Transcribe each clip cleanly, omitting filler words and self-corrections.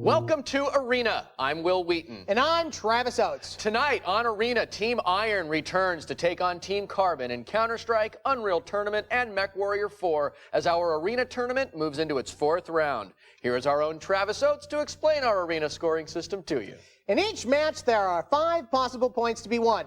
Welcome to Arena. I'm Will Wheaton. And I'm Travis Oates. Tonight on Arena, Team Iron returns to take on Team Carbon in Counter-Strike, Unreal Tournament, and MechWarrior 4 as our Arena tournament moves into its fourth round. Here is our own Travis Oates to explain our Arena scoring system to you. In each match, there are 5 possible points to be won.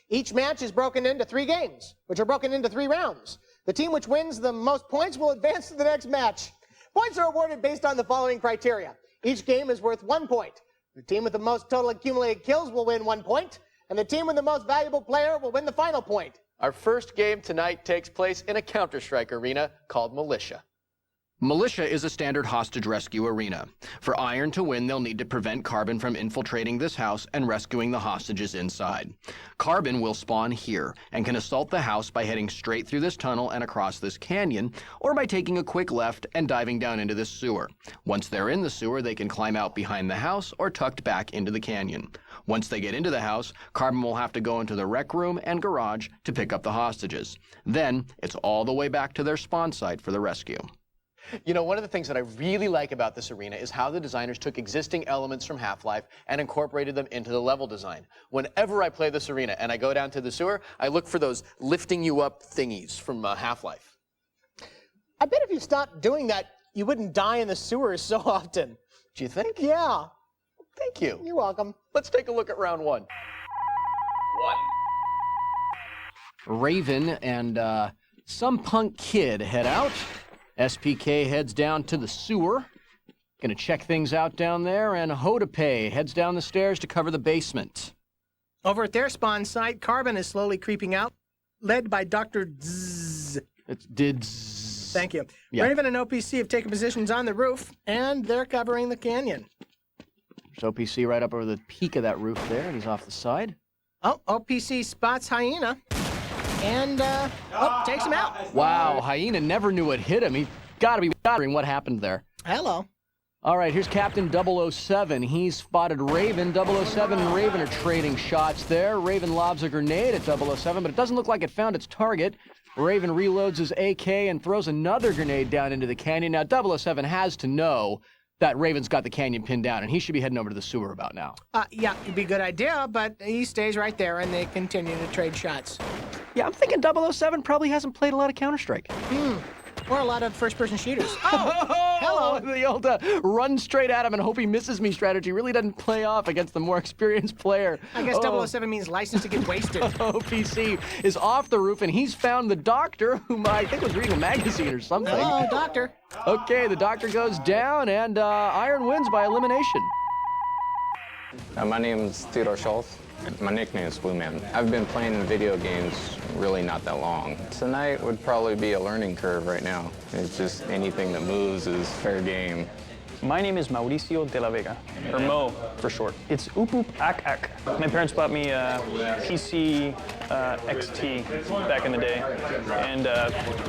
Each match is broken into 3 games, which are broken into 3 rounds. The team which wins the most points will advance to the next match. Points are awarded based on the following criteria. Each game is worth 1 point. The team with the most total accumulated kills will win 1 point, and the team with the most valuable player will win the final point. Our first game tonight takes place in a Counter-Strike arena called Militia. Militia is a standard hostage rescue arena. For Iron to win, they'll need to prevent Carbon from infiltrating this house and rescuing the hostages inside. Carbon will spawn here and can assault the house by heading straight through this tunnel and across this canyon, or by taking a quick left and diving down into this sewer. Once they're in the sewer, they can climb out behind the house or tucked back into the canyon. Once they get into the house, Carbon will have to go into the rec room and garage to pick up the hostages. Then, it's all the way back to their spawn site for the rescue. You know, one of the things that I really like about this arena is how the designers took existing elements from Half-Life and incorporated them into the level design. Whenever I play this arena and I go down to the sewer, I look for those lifting you up thingies from Half-Life. I bet if you stopped doing that, you wouldn't die in the sewers so often. Do you think? Yeah. Thank you. You're welcome. Let's take a look at round 1. Raven and some punk kid head out. SPK heads down to the sewer. Gonna check things out down there, and Hodape heads down the stairs to cover the basement. Over at their spawn site, Carbon is slowly creeping out, led by Dr. Zzz. It's Dids. Thank you. Yeah. Raven and OPC have taken positions on the roof, and they're covering the canyon. There's OPC right up over the peak of that roof there, and he's off the side. Oh, OPC spots Hyena, and, takes him out. Wow, Hyena never knew what hit him. He gotta be wondering what happened there. Hello. All right, here's Captain 007. He's spotted Raven. 007 and Raven are trading shots there. Raven lobs a grenade at 007, but it doesn't look like it found its target. Raven reloads his AK and throws another grenade down into the canyon. Now, 007 has to know that Raven's got the canyon pinned down, and he should be heading over to the sewer about now. Yeah, it'd be a good idea, but he stays right there, and they continue to trade shots. Yeah, I'm thinking 007 probably hasn't played a lot of Counter-Strike. Or a lot of first-person shooters. Oh, hello. The old run straight at him and hope he misses me strategy really doesn't play off against the more experienced player. I guess 007 means license to get wasted. OPC is off the roof, and he's found the doctor, whom I think was reading a magazine or something. Hello, doctor. Okay, the doctor goes down, and Iron wins by elimination. My name is Theodore Schultz. My nickname is Blue Man. I've been playing video games really not that long. Tonight would probably be a learning curve right now. It's just anything that moves is fair game. My name is Mauricio de la Vega, or Mo for short. It's Oop Oop Ak Ak. My parents bought me a PC XT back in the day, and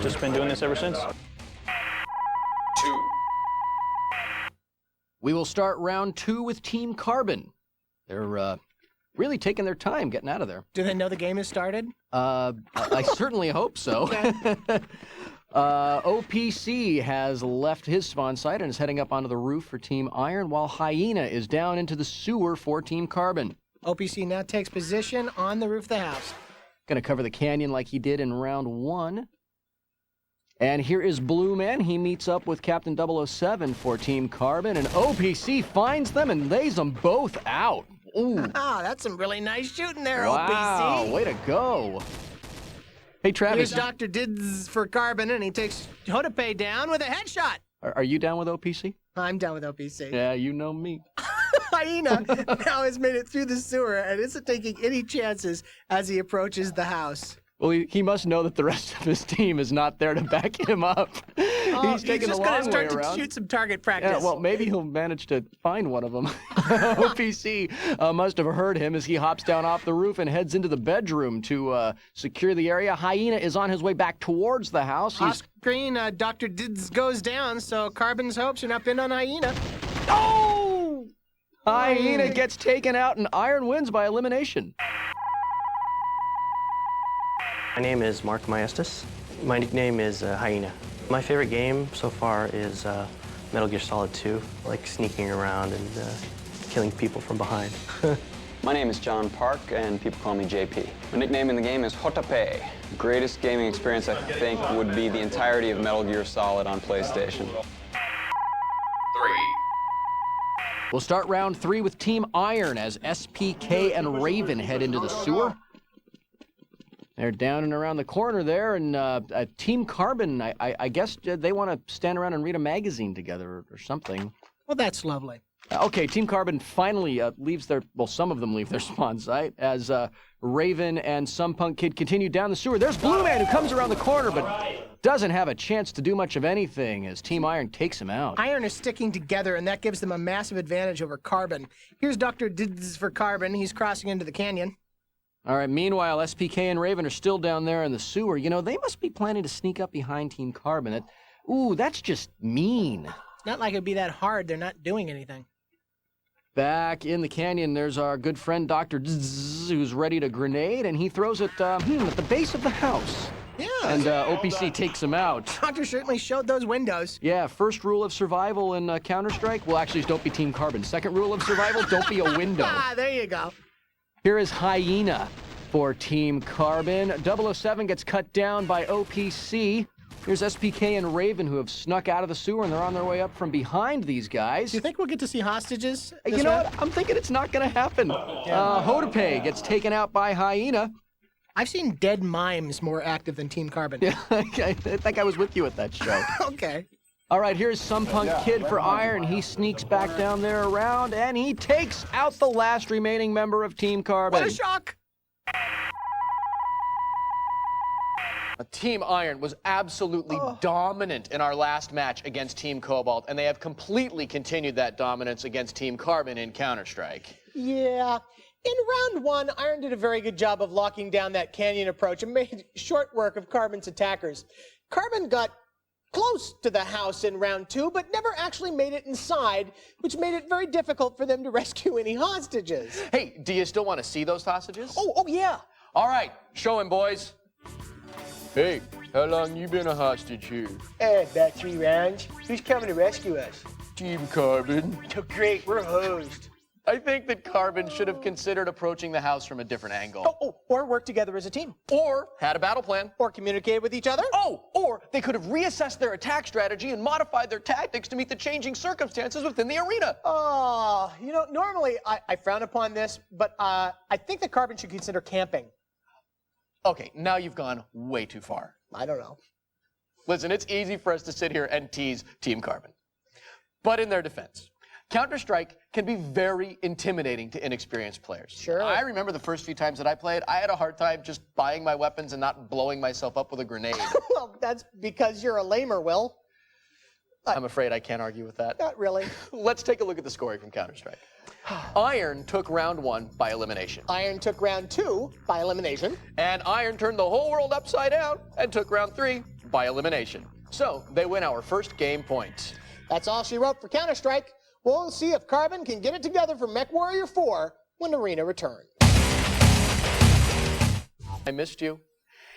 just been doing this ever since. We will start round 2 with Team Carbon. They're really taking their time getting out of there. Do they know the game has started? I certainly hope so. OPC has left his spawn site and is heading up onto the roof for Team Iron, while Hyena is down into the sewer for Team Carbon. OPC now takes position on the roof of the house. Gonna cover the canyon like he did in round 1. And here is Blue Man. He meets up with Captain 007 for Team Carbon, and OPC finds them and lays them both out. Ooh. Ah, that's some really nice shooting there, Wow, OPC. way to go. Hey, Travis. Here's Dr. Dids for Carbon, and he takes Hodape down with a headshot. Are you down with OPC? I'm down with OPC. Yeah, you know me. Hyena now has made it through the sewer and isn't taking any chances as he approaches the house. Well, he must know that the rest of his team is not there to back him up. He's taking just the going long to way start to around. shoot some target practice. Yeah, well, maybe he'll manage to find one of them. OPC must have heard him as he hops down off the roof and heads into the bedroom to secure the area. Hyena is on his way back towards the house. Off screen, Dr. Dids goes down, so Carbon's hopes are not pinned on Hyena. Oh! Hyena gets taken out, and Iron wins by elimination. My name is Mark Maestas. My nickname is Hyena. My favorite game so far is Metal Gear Solid 2, like sneaking around and killing people from behind. My name is John Park, and people call me JP. My nickname in the game is Hotape. Greatest gaming experience, I think, would be the entirety of Metal Gear Solid on PlayStation. We'll start round 3 with Team Iron as SPK and Raven head into the sewer. They're down and around the corner there, and Team Carbon, I guess they want to stand around and read a magazine together or something. Well, that's lovely. Okay, Team Carbon finally leaves their, well, some of them leave their spawn site as Raven and some punk kid continue down the sewer. There's Blue Man who comes around the corner but doesn't have a chance to do much of anything as Team Iron takes him out. Iron is sticking together, and that gives them a massive advantage over Carbon. Here's Dr. Dids for Carbon. He's crossing into the canyon. All right, meanwhile, SPK and Raven are still down there in the sewer. You know, they must be planning to sneak up behind Team Carbon. Ooh, that's just mean. It's not like it'd be that hard. They're not doing anything. Back in the canyon, there's our good friend Dr. Zzz, who's ready to grenade, and he throws it at the base of the house. Yeah. And OPC takes him out. Doctor certainly showed those windows. Yeah, first rule of survival in Counter-Strike, well, actually, don't be Team Carbon. Second rule of survival, don't be a window. Ah, there you go. Here is Hyena for Team Carbon. 007 gets cut down by OPC. Here's SPK and Raven, who have snuck out of the sewer, and they're on their way up from behind these guys. Do you think we'll get to see hostages? You know what? I'm thinking it's not going to happen. Hotape gets taken out by Hyena. I've seen dead mimes more active than Team Carbon. Yeah, I think I was with you at that show. Okay. All right, here's some punk kid for Iron. He sneaks back down there around, and he takes out the last remaining member of Team Carbon. What a shock! Team Iron was absolutely dominant in our last match against Team Cobalt, and they have completely continued that dominance against Team Carbon in Counter-Strike. Yeah. In round 1, Iron did a very good job of locking down that canyon approach and made short work of Carbon's attackers. Carbon got close to the house in round 2, but never actually made it inside, which made it very difficult for them to rescue any hostages. Hey, do you still want to see those hostages? Oh, yeah. All right, show him, boys. Hey, how long you been a hostage here? About 3 rounds. Who's coming to rescue us? Team Carbon. Oh, great, we're hosed. I think that Carbon should have considered approaching the house from a different angle. Or work together as a team. Or had a battle plan. Or communicate with each other. Or they could have reassessed their attack strategy and modified their tactics to meet the changing circumstances within the arena. Oh, you know, normally I frown upon this, but I think that Carbon should consider camping. Okay, now you've gone way too far. I don't know. Listen, it's easy for us to sit here and tease Team Carbon. But in their defense, Counter-Strike can be very intimidating to inexperienced players. Sure. I remember the first few times that I played, I had a hard time just buying my weapons and not blowing myself up with a grenade. Well, that's because you're a lamer, Will. I'm afraid I can't argue with that. Not really. Let's take a look at the scoring from Counter-Strike. Iron took round 1 by elimination. Iron took round 2 by elimination. And Iron turned the whole world upside down and took round 3 by elimination. So they win our first game point. That's all she wrote for Counter-Strike. We'll see if Carbon can get it together for MechWarrior 4 when Arena returns. I missed you.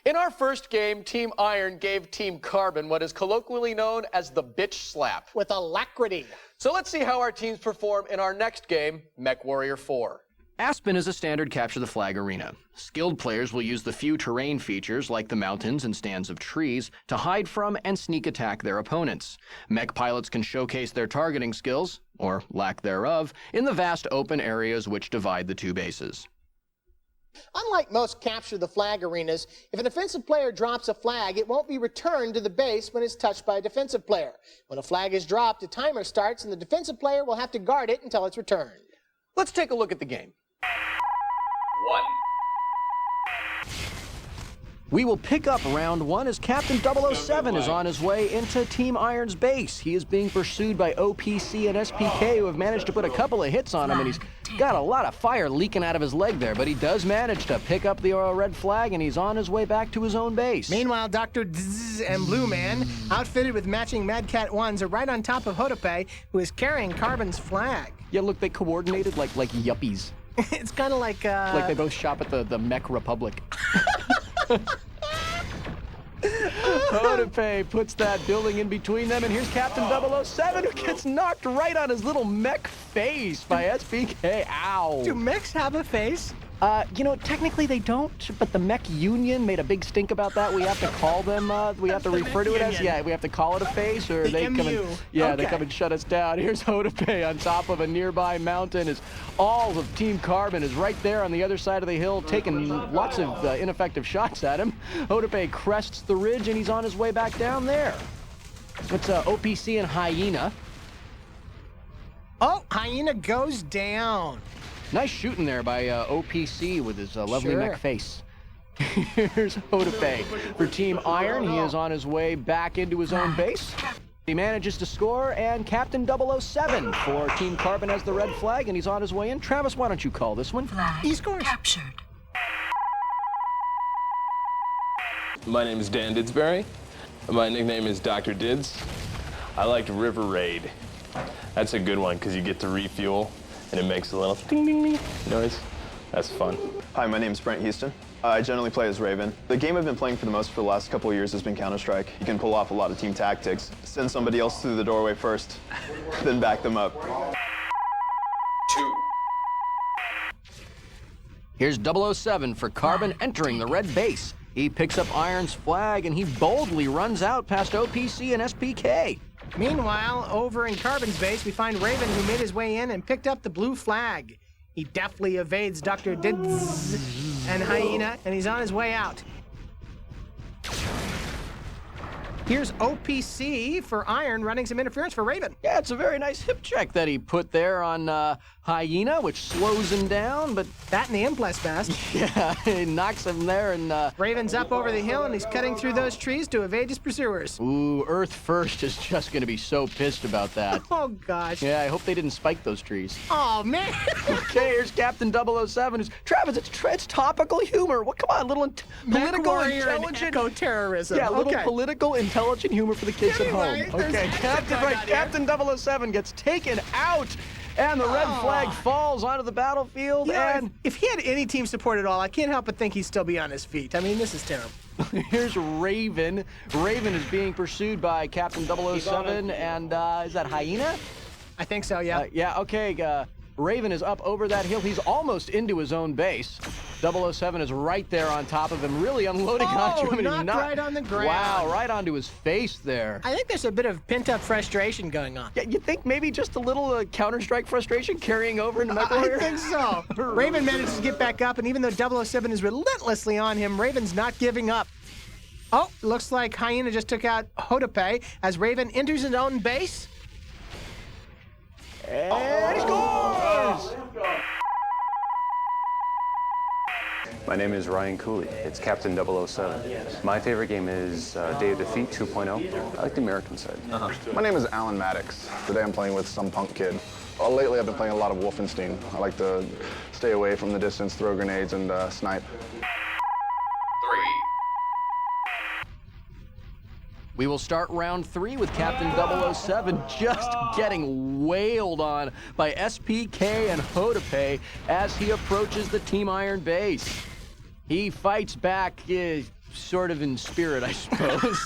In our first game, Team Iron gave Team Carbon what is colloquially known as the bitch slap. With alacrity. So let's see how our teams perform in our next game, MechWarrior 4. Aspen is a standard capture the flag arena. Skilled players will use the few terrain features like the mountains and stands of trees to hide from and sneak attack their opponents. Mech pilots can showcase their targeting skills, or lack thereof, in the vast open areas which divide the two bases. Unlike most capture the flag arenas, if an offensive player drops a flag, it won't be returned to the base when it's touched by a defensive player. When a flag is dropped, a timer starts and the defensive player will have to guard it until it's returned. Let's take a look at the game. 1. We will pick up round 1 as Captain 007 is on his way into Team Iron's base. He is being pursued by OPC and SPK, who have managed to put a couple of hits on him, and he's got a lot of fire leaking out of his leg there, but he does manage to pick up the red flag, and he's on his way back to his own base. Meanwhile, Dr. Zzz and Blue Man, outfitted with matching Mad Cat 1s, are right on top of Hotape, who is carrying Carbon's flag. Yeah, look, they coordinated like yuppies. It's kind of like they both shop at the Mech Republic. Hotope puts that building in between them, and here's Captain 007 who gets knocked right on his little mech face by SPK. Ow. Do mechs have a face? You know, technically they don't, but the Mech Union made a big stink about that. We have to call them, we have to refer to it as, yeah, we have to call it a face, or they come and, yeah, they come and shut us down. Here's Hotope on top of a nearby mountain. As all of Team Carbon is right there on the other side of the hill, taking lots of ineffective shots at him. Hotope crests the ridge, and he's on his way back down there. It's OPC and Hyena. Oh, Hyena goes down. Nice shooting there by OPC with his lovely mech face. Here's Hotope for Team Iron. He is on his way back into his own base. He manages to score, and Captain 007 for Team Carbon has the red flag, and he's on his way in. Travis, why don't you call this one? He scores. Captured. My name is Dan Didsbury. My nickname is Dr. Dids. I like River Raid. That's a good one because you get to refuel and it makes a little ding ding ding noise. That's fun. Hi, my name is Brent Houston. I generally play as Raven. The game I've been playing for the last couple of years has been Counter-Strike. You can pull off a lot of team tactics. Send somebody else through the doorway first, then back them up. Here's 007 for Carbon entering the red base. He picks up Iron's flag, and he boldly runs out past OPC and SPK. Meanwhile, over in Carbon's base, we find Raven, who made his way in and picked up the blue flag. He deftly evades Dr. Dids and Hyena, and he's on his way out. Here's OPC for Iron running some interference for Raven. Yeah, it's a very nice hip check that he put there on Hyena, which slows him down, but... That and the Impless Bast. Yeah, he knocks him there, and... Raven's up over the hill, and he's cutting through those trees to evade his pursuers. Ooh, Earth First is just going to be so pissed about that. Oh, gosh. Yeah, I hope they didn't spike those trees. Oh, man. Okay, here's Captain 007. Travis, it's topical humor. What? Come on, political MechWarrior intelligent... and eco-terrorism. Yeah, little okay. political intelligent humor for the kids Anyway, at home. Okay, Captain 007 gets taken out, and the red flag falls onto the battlefield, You know, and... if he had any team support at all, I can't help but think he'd still be on his feet. I mean, this is terrible. Here's Raven. Raven is being pursued by Captain 007, and is that Hyena? I think so, yeah. Yeah, okay. Raven is up over that hill. He's almost into his own base. 007 is right there on top of him, really unloading onto him. Knocked right on the ground. Wow, right onto his face there. I think there's a bit of pent-up frustration going on. Yeah, you think maybe just a little Counter-Strike frustration carrying over into MechWarrior? I think so. Raven manages to get back up, and even though 007 is relentlessly on him, Raven's not giving up. Oh, looks like Hyena just took out Hotope as Raven enters his own base. And he scores! My name is Ryan Cooley. It's Captain 007. My favorite game is Day of Defeat 2.0. I like the American side. My name is Alan Maddox. Today I'm playing with some punk kid. Lately I've been playing a lot of Wolfenstein. I like to stay away from the distance, throw grenades, and snipe. We will start round 3 with Captain 007 just getting wailed on by SPK and Hotope as he approaches the Team Iron base. He fights back, sort of in spirit, I suppose.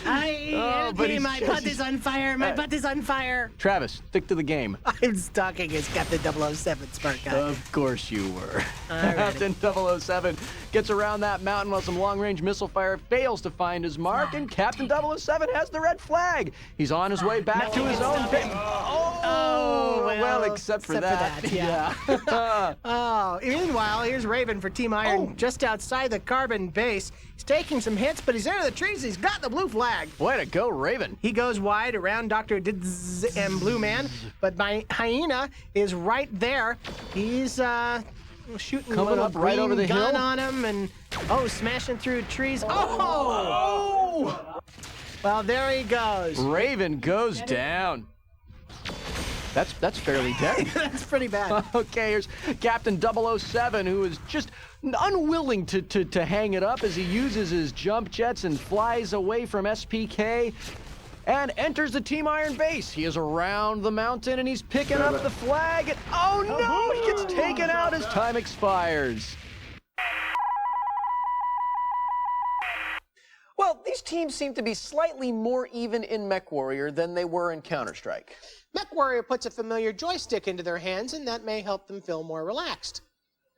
My butt is on fire. My butt is on fire. Travis, stick to the game. I'm stalking his Captain 007, smart guy. Of course you were. Alrighty. Captain 007 gets around that mountain while some long-range missile fire fails to find his mark, and Captain 007 has the red flag. He's on his way back to his own base. Oh, well, except for that. Yeah. Oh, meanwhile, here's Raven for Team Iron just outside the Carbon base. He's taking some hits, but he's into the trees. He's got the blue flag. Way to go, Raven. He goes wide around Dr. Dids and Blue Man, but my Hyena is right there. He's shooting coming a up right over the gun hill on him, and smashing through trees. Oh! Well, there he goes. Raven goes down. That's fairly dead. That's pretty bad. Okay, here's Captain 007, who is just unwilling to hang it up as he uses his jump jets and flies away from SPK and enters the Team Iron base. He is around the mountain, and he's picking up the flag. And, oh, no! He gets taken out as time expires. teams seem to be slightly more even in MechWarrior than they were in Counter-Strike. MechWarrior puts a familiar joystick into their hands, and that may help them feel more relaxed.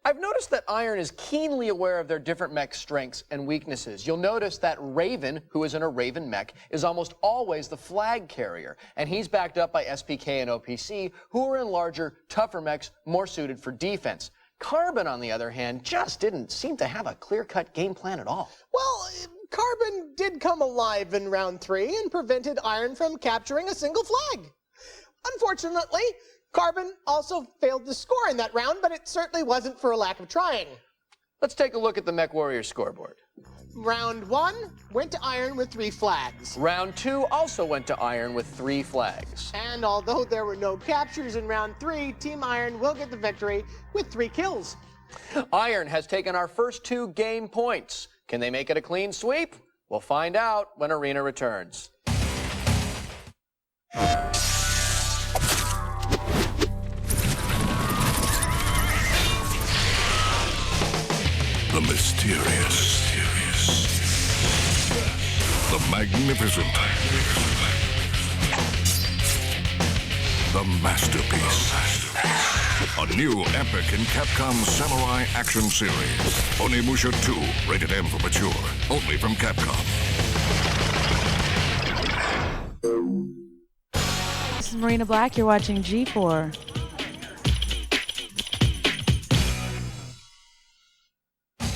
I've noticed that Iron is keenly aware of their different mech strengths and weaknesses. You'll notice that Raven, who is in a Raven mech, is almost always the flag carrier, and he's backed up by SPK and OPC, who are in larger, tougher mechs more suited for defense. Carbon, on the other hand, just didn't seem to have a clear-cut game plan at all. Well, Carbon did come alive in round 3 and prevented Iron from capturing a single flag. Unfortunately, Carbon also failed to score in that round, but it certainly wasn't for a lack of trying. Let's take a look at the MechWarrior scoreboard. Round 1 went to Iron with 3 flags. Round 2 also went to Iron with 3 flags. And although there were no captures in round 3, Team Iron will get the victory with 3 kills. Iron has taken our first 2 game points. Can they make it a clean sweep? We'll find out when Arena returns. The mysterious, the magnificent, the masterpiece. A new epic in Capcom's Samurai action series. Onimusha 2, rated M for mature. Only from Capcom. This is Marina Black. You're watching G4.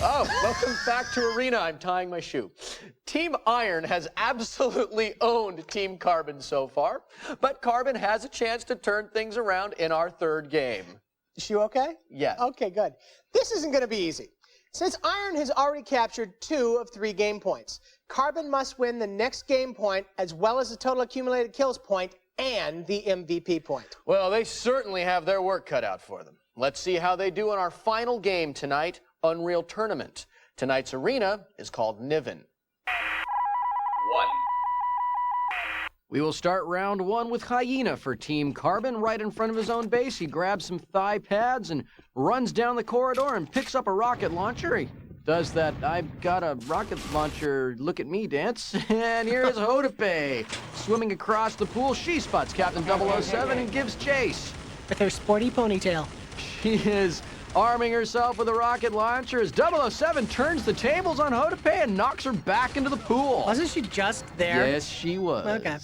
Oh, welcome back to Arena. I'm tying my shoe. Team Iron has absolutely owned Team Carbon so far, but Carbon has a chance to turn things around in our 3rd game. Shoe okay? Yes. Okay, good. This isn't going to be easy. Since Iron has already captured 2 of 3 game points, Carbon must win the next game point as well as the total accumulated kills point and the MVP point. Well, they certainly have their work cut out for them. Let's see how they do in our final game tonight, Unreal Tournament. Tonight's arena is called Niven. 1. We will start round 1 with Hyena for Team Carbon. Right in front of his own base, he grabs some thigh pads and runs down the corridor and picks up a rocket launcher. He does that I've got a rocket launcher, look at me dance. And here is Hodape swimming across the pool. She spots Captain 007 and gives chase. With her sporty ponytail. She is arming herself with a rocket launcher as 007 turns the tables on Hodape and knocks her back into the pool. Wasn't she just there? Yes, she was. Okay.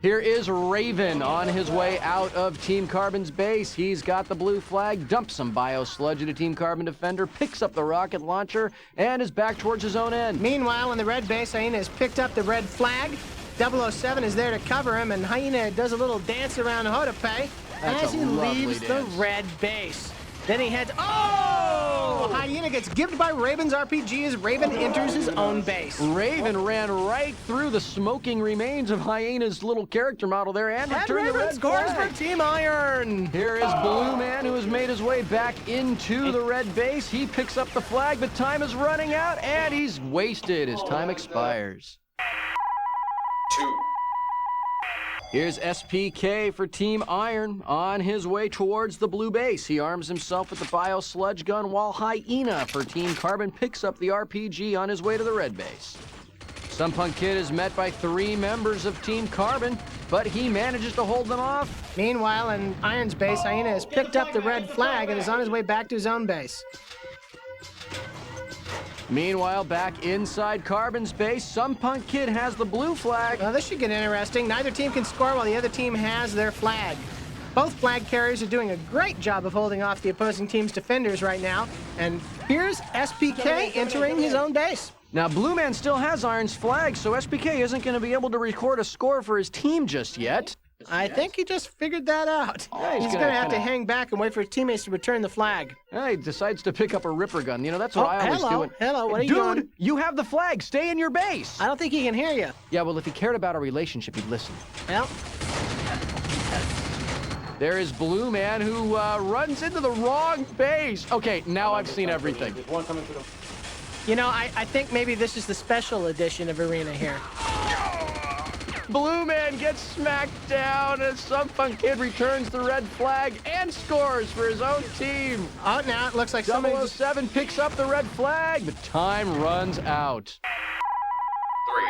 Here is Raven on his way out of Team Carbon's base. He's got the blue flag, dumps some bio-sludge at a Team Carbon defender, picks up the rocket launcher, and is back towards his own end. Meanwhile, on the red base, Hyena has picked up the red flag. 007 is there to cover him, and Hyena does a little dance around Hodape as he leaves the red base. Then he heads... Oh! Hyena gets gibbed by Raven's RPG as Raven enters his own base. Raven ran right through the smoking remains of Hyena's little character model there and returned the red scores flag. for Team Iron. Here is Blue Man, who has made his way back into the red base. He picks up the flag, but time is running out, and he's wasted. His time expires. 2. Here's SPK for Team Iron on his way towards the blue base. He arms himself with the bio-sludge gun while Hyena for Team Carbon picks up the RPG on his way to the red base. Sunpunk Kid is met by 3 members of Team Carbon, but he manages to hold them off. Meanwhile, in Iron's base, Hyena has picked up the red flag and is on his way back to his own base. Meanwhile, back inside Carbon's base, Sunpunk Kid has the blue flag. Well, this should get interesting. Neither team can score while the other team has their flag. Both flag carriers are doing a great job of holding off the opposing team's defenders right now. And here's SPK entering his own base. Now, Blue Man still has Iron's flag, so SPK isn't going to be able to record a score for his team just yet. I think he just figured that out. Yeah, he's going to have to hang back and wait for his teammates to return the flag. Yeah, he decides to pick up a ripper gun. You know, that's what I always do. Hello, what are you doing? Dude, you have the flag. Stay in your base. I don't think he can hear you. Yeah, well, if he cared about our relationship, he'd listen. Well. There is Blue Man, who runs into the wrong base. Okay, now I've seen everything. You know, I think maybe this is the special edition of Arena here. Blue Man gets smacked down as Sunpunk Kid returns the red flag and scores for his own team. Oh, now it looks like somebody 007 picks up the red flag, but time runs out. 3.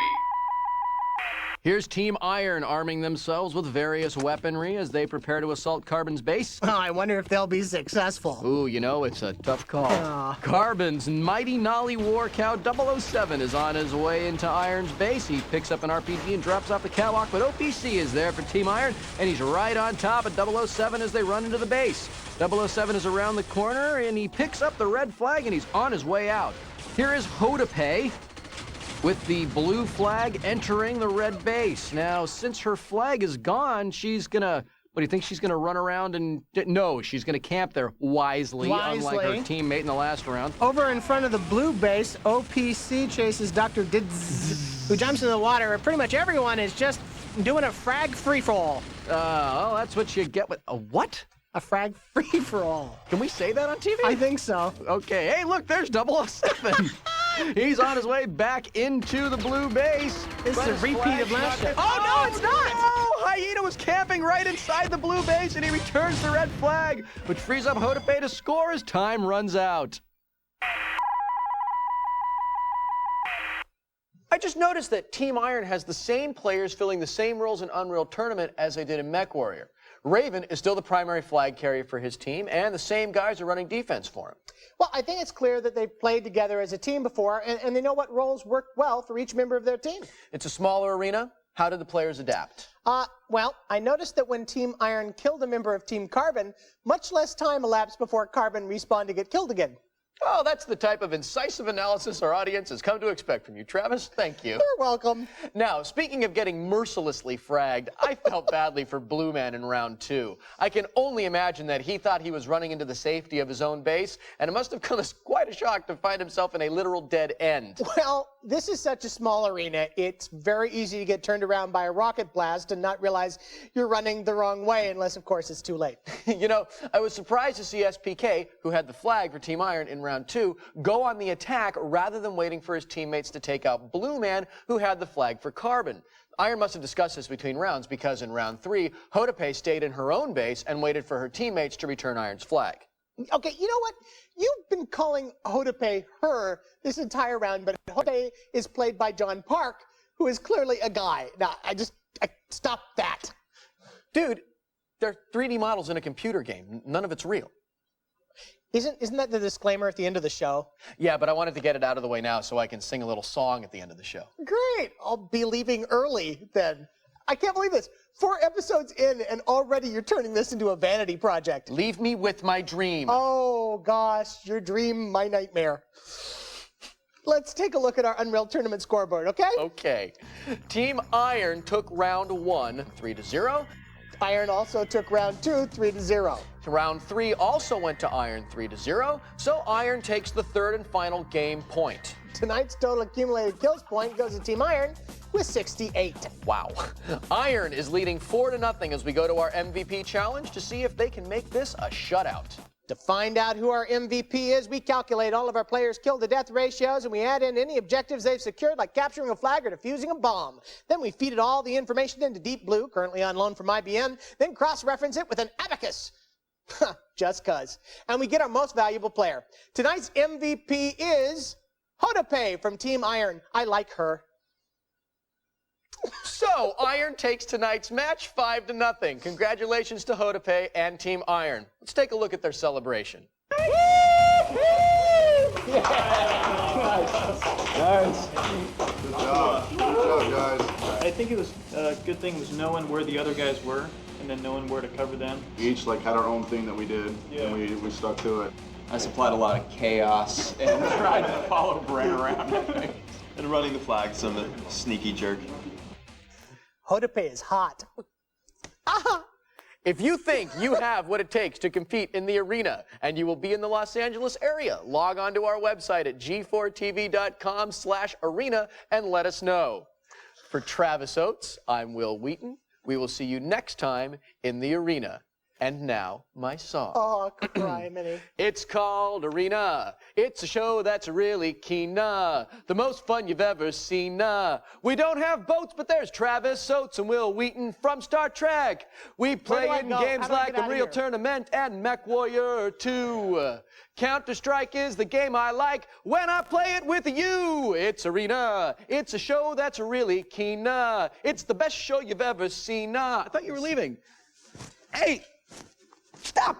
Here's Team Iron arming themselves with various weaponry as they prepare to assault Carbon's base. Oh, I wonder if they'll be successful. Ooh, you know, it's a tough call. Carbon's mighty Nolly war cow 007 is on his way into Iron's base. He picks up an RPG and drops off the catwalk, but OPC is there for Team Iron, and he's right on top of 007 as they run into the base. 007 is around the corner, and he picks up the red flag, and he's on his way out. Here is Hodape with the blue flag entering the red base. Now, since her flag is gone, she's gonna, what do you think, she's gonna run around and, no, she's gonna camp there wisely, unlike her teammate in the last round. Over in front of the blue base, OPC chases Dr. Dids, who jumps in the water. Pretty much everyone is just doing a frag free-for-all. Oh, that's what you get with, a what? A frag free-for-all. Can we say that on TV? I think so. Okay, hey, look, there's 007. He's on his way back into the blue base. This is a repeat of last year. Oh, no, it's not! No! Hyena was camping right inside the blue base, and he returns the red flag, which frees up Hodape to score as time runs out. I just noticed that Team Iron has the same players filling the same roles in Unreal Tournament as they did in MechWarrior. Raven is still the primary flag carrier for his team, and the same guys are running defense for him. Well, I think it's clear that they've played together as a team before, and they know what roles work well for each member of their team. It's a smaller arena. How did the players adapt? Well, I noticed that when Team Iron killed a member of Team Carbon, much less time elapsed before Carbon respawned to get killed again. Oh, that's the type of incisive analysis our audience has come to expect from you, Travis. Thank you. You're welcome. Now, speaking of getting mercilessly fragged, I felt badly for Blue Man in round 2. I can only imagine that he thought he was running into the safety of his own base, and it must have come as quite a shock to find himself in a literal dead end. Well, this is such a small arena, it's very easy to get turned around by a rocket blast and not realize you're running the wrong way, unless, of course, it's too late. You know, I was surprised to see SPK, who had the flag for Team Iron in round 2, go on the attack rather than waiting for his teammates to take out Blue Man, who had the flag for Carbon. Iron must have discussed this between rounds because in round 3, Hodape stayed in her own base and waited for her teammates to return Iron's flag. Okay, you know what? You've been calling Hodape her this entire round, but Hodape is played by John Park, who is clearly a guy. Now, stop that. Dude, they're 3D models in a computer game. None of it's real. Isn't that the disclaimer at the end of the show? Yeah, but I wanted to get it out of the way now so I can sing a little song at the end of the show. Great. I'll be leaving early then. I can't believe this. 4 episodes in and already you're turning this into a vanity project. Leave me with my dream. Oh gosh, your dream, my nightmare. Let's take a look at our Unreal Tournament scoreboard, okay? Okay. Team Iron took round 1, 3-0. Iron also took round 2, 3-0. Round 3 also went to Iron, 3-0. So Iron takes the third and final game point. Tonight's total accumulated kills point goes to Team Iron with 68. Wow. Iron is leading 4-0 as we go to our MVP challenge to see if they can make this a shutout. To find out who our MVP is, we calculate all of our players' kill-to-death ratios, and we add in any objectives they've secured, like capturing a flag or defusing a bomb. Then we feed it all the information into Deep Blue, currently on loan from IBM, then cross-reference it with an abacus. Just cuz. And we get our most valuable player. Tonight's MVP is Hodape from Team Iron. I like her. So, Iron takes tonight's match 5-0. Congratulations to Hodape and Team Iron. Let's take a look at their celebration. Nice. Good job. Good job, guys. I think it was a good thing was knowing where the other guys were and then knowing where to cover them. We each had our own thing that we did, and we stuck to it. I supplied a lot of chaos and tried to follow Brent around. And running the flags, I'm a sneaky jerk. Hodape is hot. If you think you have what it takes to compete in the arena and you will be in the Los Angeles area, log on to our website at g4tv.com/arena and let us know. For Travis Oates, I'm Will Wheaton. We will see you next time in the arena. And now, my song. Oh, cry, Minnie. It's called Arena. It's a show that's really keen. The most fun you've ever seen. We don't have boats, but there's Travis Oates and Will Wheaton from Star Trek. We play in games like Unreal Tournament and MechWarrior 2. Counter-Strike is the game I like when I play it with you. It's Arena. It's a show that's really keen. It's the best show you've ever seen. I thought you were leaving. Hey! Stop!